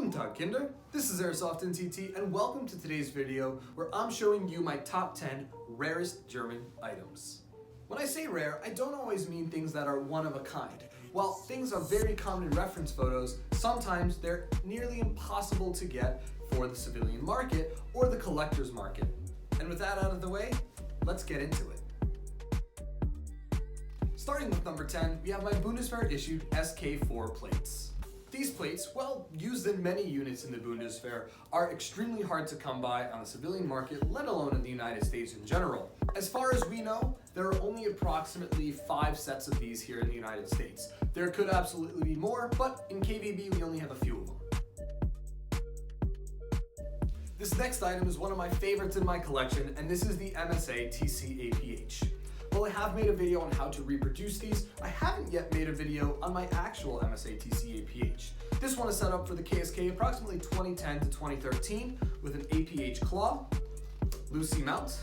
Guten Tag, Kinder. This is Airsoft NTT, and welcome to today's video where I'm showing you my top 10 rarest German items. When I say rare, I don't always mean things that are one of a kind. While things are very common in reference photos, sometimes they're nearly impossible to get for the civilian market or the collector's market. And with that out of the way, let's get into it. Starting with number 10, we have my Bundeswehr issued SK4 plates. These plates, well used in many units in the Bundeswehr, are extremely hard to come by on the civilian market, let alone in the United States in general. As far as we know, there are only approximately 5 sets of these here in the United States. There could absolutely be more, but in KVB we only have a few of them. This next item is one of my favorites in my collection, and this is the MSA TCAP. While I have made a video on how to reproduce these, I haven't yet made a video on my actual MSA TCAP. This one is set up for the KSK approximately 2010 to 2013 with an APH claw, Lucy mount,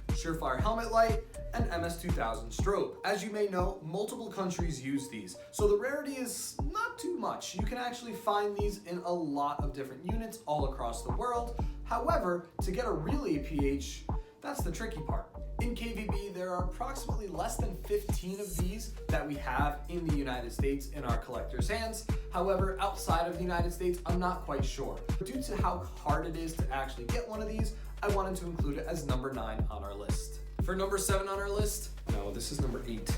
Surefire helmet light, and MS-2000 strobe. As you may know, multiple countries use these, so the rarity is not too much. You can actually find these in a lot of different units all across the world. However, to get a real APH, that's the tricky part. In KVB, there are approximately less than 15 of these that we have in the United States in our collector's hands. However, outside of the United States, I'm not quite sure. Due to how hard it is to actually get one of these, I wanted to include it as number 9 on our list. For number 7 on our list, no, this is number 8.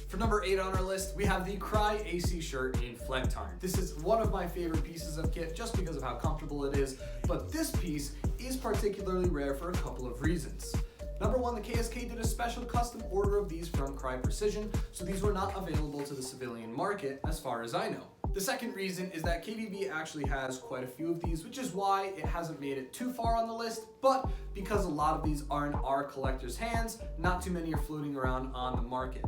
For number 8 on our list, we have the Cry AC shirt in Flecktarn. This is one of my favorite pieces of kit just because of how comfortable it is, but this piece is particularly rare for a couple of reasons. Number 1, the KSK did a special custom order of these from Cry Precision, so these were not available to the civilian market as far as I know. The second reason is that KVB actually has quite a few of these, which is why it hasn't made it too far on the list, but because a lot of these are in our collector's hands, not too many are floating around on the market.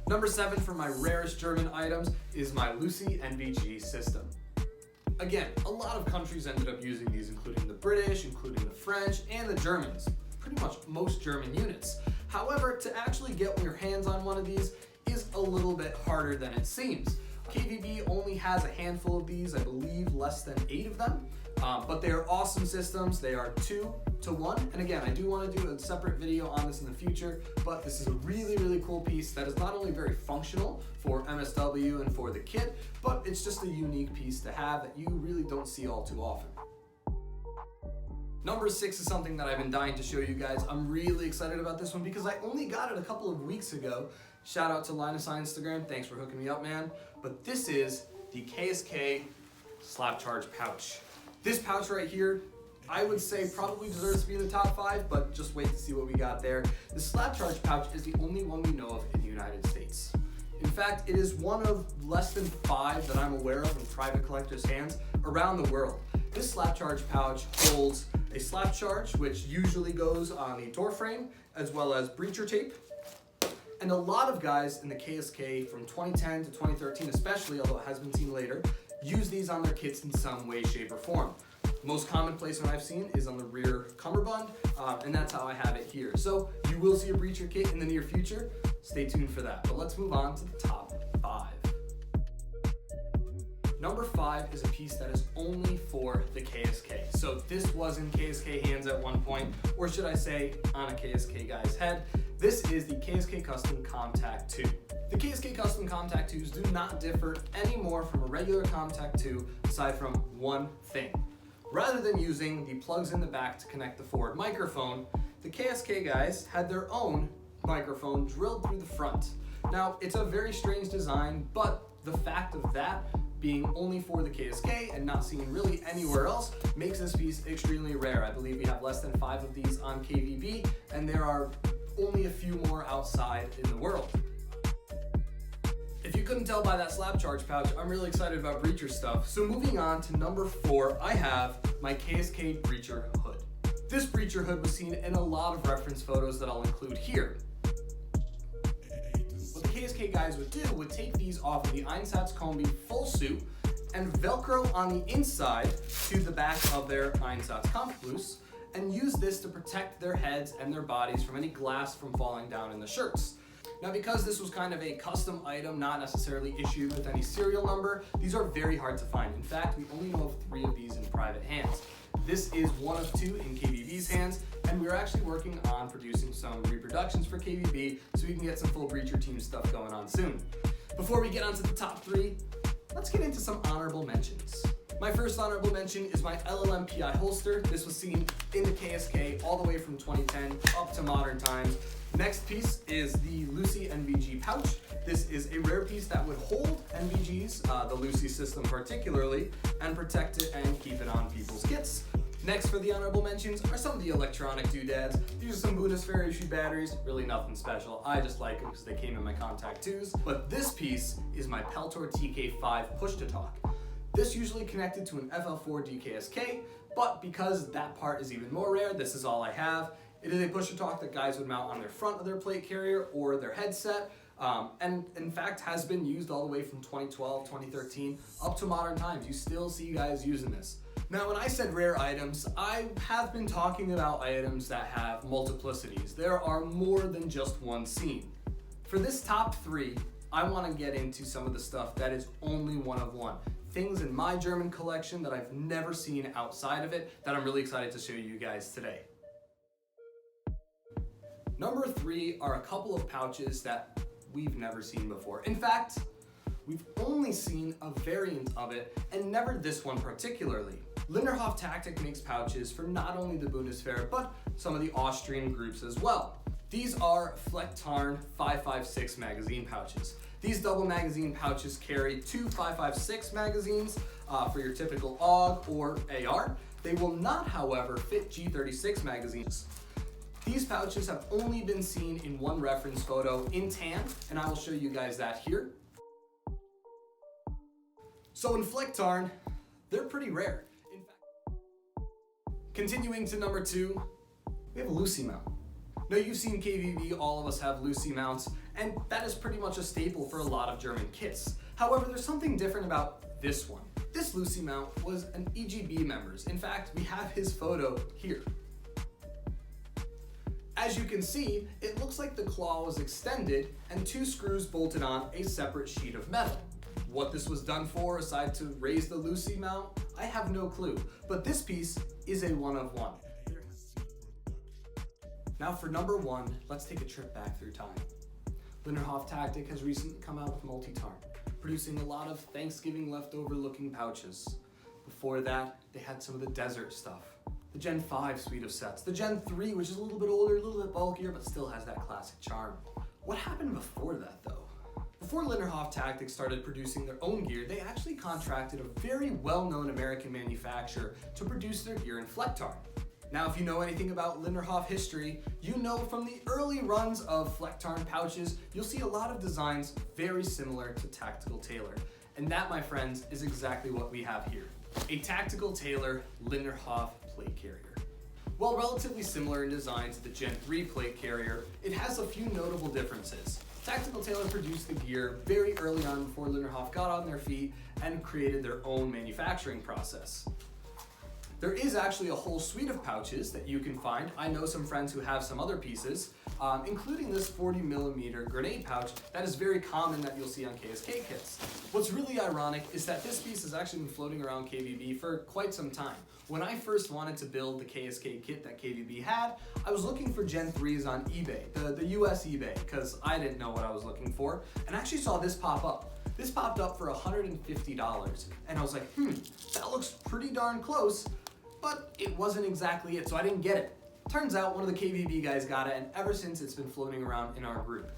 Number 7 for my rarest German items is my Lucy NVG system. Again, a lot of countries ended up using these, including the British, including the French, and the Germans. Pretty much most German units. However, to actually get your hands on one of these is a little bit harder than it seems. KVB only has a handful of these, I believe less than 8 of them, but they are awesome systems. They are 2 to 1, and again, I do want to do a separate video on this in the future, but this is a really cool piece that is not only very functional for MSW and for the kit, but it's just a unique piece to have that you really don't see all too often. Number 6 is something that I've been dying to show you guys. I'm really excited about this one because I only got it a couple of weeks ago. Shout out to Linus on Instagram, thanks for hooking me up, man. But this is the KSK slap charge pouch. This pouch right here, I would say probably deserves to be in the top 5, but just wait to see what we got there. The slap charge pouch is the only one we know of in the United States. In fact, it is one of less than 5 that I'm aware of in private collectors' hands around the world. This slap charge pouch holds a slap charge, which usually goes on the door frame, as well as breacher tape. And a lot of guys in the KSK from 2010 to 2013 especially, although it has been seen later, use these on their kits in some way, shape, or form. The most common placement I've seen is on the rear cummerbund, and that's how I have it here. So you will see a breacher kit in the near future. Stay tuned for that. But let's move on to the top 5. Number 5 is a piece that is only for the KSK. So this was in KSK hands at one point, or should I say on a KSK guy's head. This is the KSK Custom Contact 2. The KSK Custom Contact 2s do not differ any more from a regular Contact 2 aside from one thing. Rather than using the plugs in the back to connect the forward microphone, the KSK guys had their own microphone drilled through the front. Now, it's a very strange design, but the fact of that being only for the KSK and not seen really anywhere else makes this piece extremely rare. I believe we have less than 5 of these on KVB, and there are only a few more outside in the world. If you couldn't tell by that slap charge pouch, I'm really excited about breacher stuff. So moving on to number 4, I have my KSK breacher hood. This breacher hood was seen in a lot of reference photos that I'll include here. What the KSK guys would do would take these off of the Einsatzkombi full suit and Velcro on the inside to the back of their Einsatzkampfblues and use this to protect their heads and their bodies from any glass from falling down in the shirts. Now, because this was kind of a custom item, not necessarily issued with any serial number, these are very hard to find. In fact, we only know of 3 of these in private hands. This is one of 2 in KBB's hands, and we're actually working on producing some reproductions for KBB so we can get some full Breacher Team stuff going on soon. Before we get onto the top 3, let's get into some honorable mentions. My first honorable mention is my LLM-PI holster. This was seen in the KSK all the way from 2010 up to modern times. Next piece is the Lucy NVG pouch. This is a rare piece that would hold NVGs, the Lucy system particularly, and protect it and keep it on people's kits. Next for the honorable mentions are some of the electronic doodads. These are some Bundeswehr issued batteries, really nothing special. I just like them because they came in my Contact 2s. But this piece is my Peltor TK5 push-to-talk. This usually connected to an FL4 DKSK, but because that part is even more rare, this is all I have. It is a push-to-talk that guys would mount on their front of their plate carrier or their headset, and in fact has been used all the way from 2012, 2013, up to modern times. You still see guys using this. Now, when I said rare items, I have been talking about items that have multiplicities. There are more than just one scene. For this top 3, I want to get into some of the stuff that is only one of one. Things in my German collection that I've never seen outside of it that I'm really excited to show you guys today. Number 3 are a couple of pouches that we've never seen before. In fact, we've only seen a variant of it, and never this one particularly. Lindnerhof Tactic makes pouches for not only the Bundeswehr, but some of the Austrian groups as well. These are Flecktarn 5.56 magazine pouches. These double magazine pouches carry 2 5.56 magazines for your typical AUG or AR. They will not, however, fit G36 magazines. These pouches have only been seen in one reference photo in tan, and I will show you guys that here. So in Flecktarn, they're pretty rare. In fact, continuing to number 2, we have a Lucy mount. Now, you've seen KBB, all of us have Lucy mounts, and that is pretty much a staple for a lot of German kits. However, there's something different about this one. This Lucy mount was an EGB member's. In fact, we have his photo here. As you can see, it looks like the claw was extended and 2 screws bolted on a separate sheet of metal. What this was done for, aside to raise the Lucy mount, I have no clue, but this piece is a one of one. Now for number 1, let's take a trip back through time. Lindnerhof Tactic has recently come out with Multitarn, producing a lot of Thanksgiving leftover looking pouches. Before that, they had some of the desert stuff. The Gen 5 suite of sets, the Gen 3, which is a little bit older, a little bit bulkier, but still has that classic charm. What happened before that though? Before Lindnerhof Tactic started producing their own gear, they actually contracted a very well-known American manufacturer to produce their gear in Flecktarn. Now, if you know anything about Lindnerhof history, you know from the early runs of Flecktarn pouches, you'll see a lot of designs very similar to Tactical Tailor. And that, my friends, is exactly what we have here. A Tactical Tailor Lindnerhof plate carrier. While relatively similar in design to the Gen 3 plate carrier, it has a few notable differences. Tactical Tailor produced the gear very early on before Lindnerhof got on their feet and created their own manufacturing process. There is actually a whole suite of pouches that you can find. I know some friends who have some other pieces, including this 40mm grenade pouch that is very common that you'll see on KSK kits. What's really ironic is that this piece has actually been floating around KBB for quite some time. When I first wanted to build the KSK kit that KBB had, I was looking for Gen 3s on eBay, the US eBay, because I didn't know what I was looking for, and I actually saw this pop up. This popped up for $150, and I was like, that looks pretty darn close, but it wasn't exactly it, so I didn't get it. Turns out one of the KBB guys got it, and ever since it's been floating around in our group.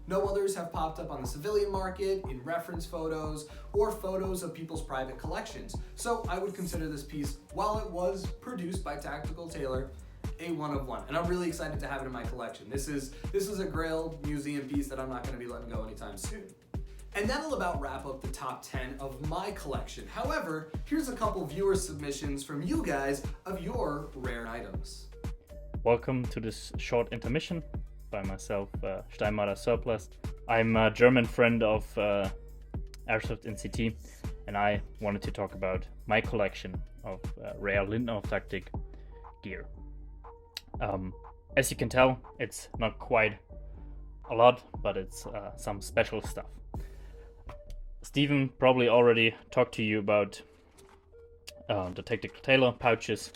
No others have popped up on the civilian market, in reference photos, or photos of people's private collections. So I would consider this piece, while it was produced by Tactical Tailor, a one of one. And I'm really excited to have it in my collection. This is a Grail museum piece that I'm not gonna be letting go anytime soon. And that'll about wrap up the top 10 of my collection. However, here's a couple viewer submissions from you guys of your rare items. Welcome to this short intermission by myself, Steinmacher Surplus. I'm a German friend of Airsoft NCT, and I wanted to talk about my collection of rare Lindnerhof Tactic gear. As you can tell, it's not quite a lot, but it's some special stuff. Steven probably already talked to you about the tactical tailor pouches,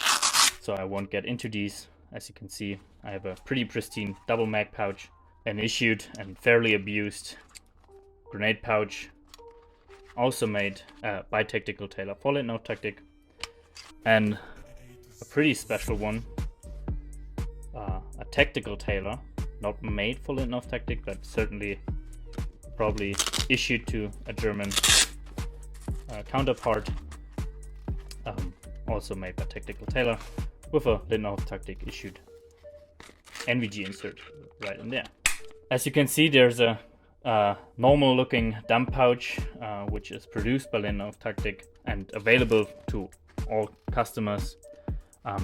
so I won't get into these. As you can see, I have a pretty pristine double mag pouch, an issued and fairly abused grenade pouch, also made by Tactical Tailor for Lindnerhof Tactic, and a pretty special one, a Tactical Tailor, not made for Lindnerhof Tactic, but certainly probably issued to a German counterpart, also made by Tactical Tailor, with a Lindnerhof Tactic issued NVG insert right in there. As you can see, there's a normal looking dump pouch which is produced by Lindnerhof Tactic and available to all customers,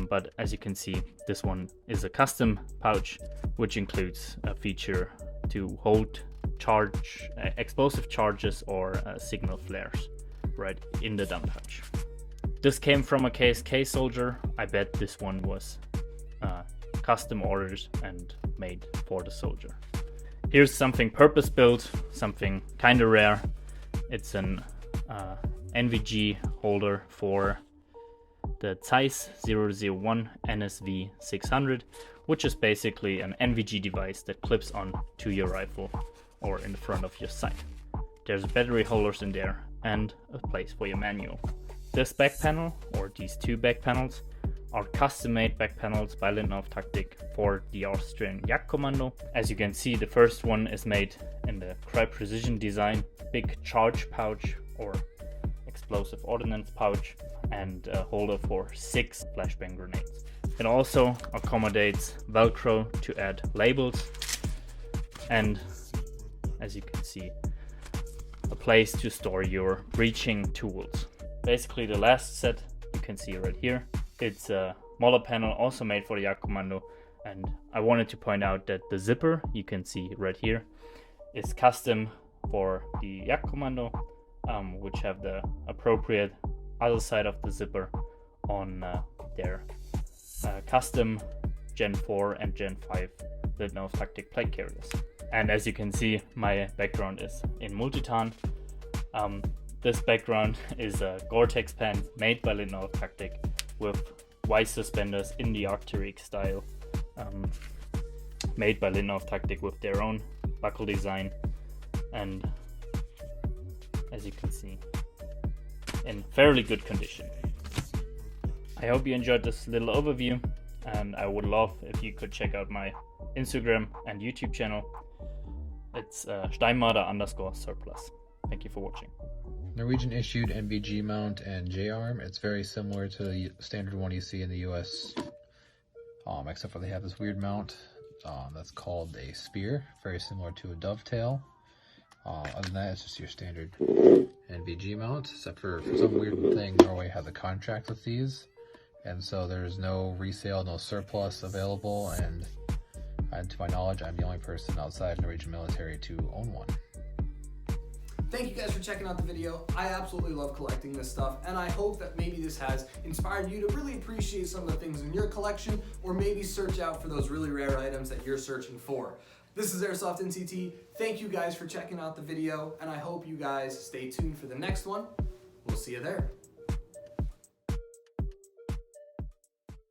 but as you can see, this one is a custom pouch which includes a feature to hold explosive charges or signal flares right in the dump pouch. This came from a KSK soldier. I bet this one was custom ordered and made for the soldier. Here's something purpose built, something kinda rare. It's an NVG holder for the Zeiss 001 NSV 600, which is basically an NVG device that clips on to your rifle or in the front of your sight. There's battery holders in there and a place for your manual. This back panel, or these two back panels, are custom-made back panels by Lindnerhof Tactic for the Austrian Jagdkommando. As you can see, the first one is made in the Cry Precision design, big charge pouch or explosive ordnance pouch, and a holder for 6 flashbang grenades. It also accommodates Velcro to add labels, and as you can see, a place to store your breaching tools. Basically the last set you can see right here. It's a smaller panel also made for the Jagdkommando, and I wanted to point out that the zipper you can see right here is custom for the Jagdkommando, which have the appropriate other side of the zipper on their custom Gen 4 and Gen 5 Lindnerhof Tactic plate carriers. And as you can see, my background is in multitan. This background is a Gore-Tex pant made by Lindnerhof Tactic with wide suspenders in the Arc'teryx style, made by Lindnerhof Tactic with their own buckle design, and as you can see, in fairly good condition. I hope you enjoyed this little overview, and I would love if you could check out my Instagram and YouTube channel. It's Steinmarder_surplus. Thank you for watching. Norwegian issued NVG mount and J-arm. It's very similar to the standard one you see in the US, except for they have this weird mount that's called a spear, very similar to a dovetail. Other than that, it's just your standard NVG mount, except for some weird thing, Norway has a contract with these, and so there's no resale, no surplus available, and to my knowledge, I'm the only person outside Norwegian military to own one. Thank you guys for checking out the video. I absolutely love collecting this stuff, and I hope that maybe this has inspired you to really appreciate some of the things in your collection, or maybe search out for those really rare items that you're searching for. This is Airsoft NCT. Thank you guys for checking out the video, and I hope you guys stay tuned for the next one. We'll see you there.